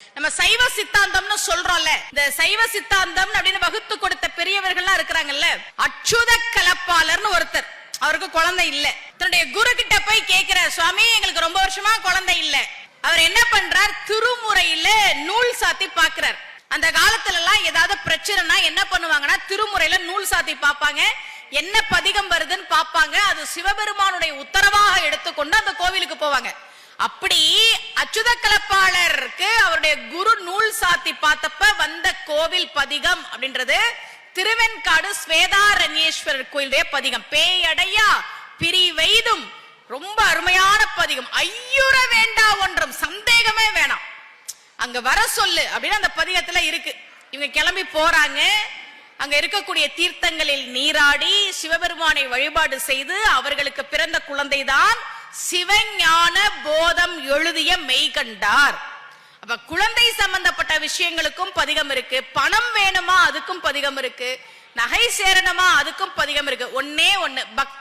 நம்ம சைவ சித்தாந்தம்னு சொல்றோம்ல, இந்த சைவ சித்தாந்தம் அப்படின்னு வகுத்து கொடுத்த பெரியவர்கள்லாம் இருக்கிறாங்கல்ல, அச்சுத கலப்பாளர்னு ஒருத்தர், அவருக்கு குழந்தை இல்ல. தன்னுடைய குரு கிட்ட போய் கேட்கிற, சுவாமி எங்களுக்கு ரொம்ப வருஷமா குழந்தை இல்ல. அவர் என்ன பண்றார், திருமுறையில நூல் சாத்தி பாக்குறார். அந்த காலத்துல எல்லாம் ஏதாவது பிரச்சனைனா என்ன பண்ணுவாங்கன்னா, திருமுறையில நூல் சாத்தி பாப்பாங்க, என்ன பதிகம் வருதுன்னு பாப்பாங்க. அது சிவபெருமானுடைய உத்தரவாக எடுத்துக்கொண்டு அந்த கோவிலுக்கு போவாங்க. அப்படி அச்சுத கலப்பாளருக்கு அவருடைய குரு நூல் சாத்தி பார்த்தப்ப வந்த கோவில் பதிகம் அப்படின்றது திருவெண்காடு ஸ்வேதாரண்யேஸ்வரர் கோயிலுடைய பதிகம். பேயடையா பிரிவெய்தும், ரொம்ப அருமையான பதிகம். ஐயுற வேண்டா ஒன்றும், சந்தேகமே வேணாம், அங்க வர சொல்லு அப்படின்னு அந்த பதிகத்துல இருக்கு. இவங்க கிளம்பி போறாங்க. அங்க இருக்கக்கூடிய தீர்த்தங்களில் நீராடி சிவபெருமானை வழிபாடு செய்து அவர்களுக்கு பிறந்த குழந்தைதான் சிவஞான போதம் எழுதிய மெய்கண்டார். அப்ப குழந்தை சம்பந்தப்பட்ட விஷயங்களுக்கும் பதிகம் இருக்கு, பணம் வேணுமா அதுக்கும் பதிகம் இருக்கு, நகை சேரணுமா அதுக்கும் பதிகம் இருக்கு. ஒன்னே ஒண்ணு, பக்தி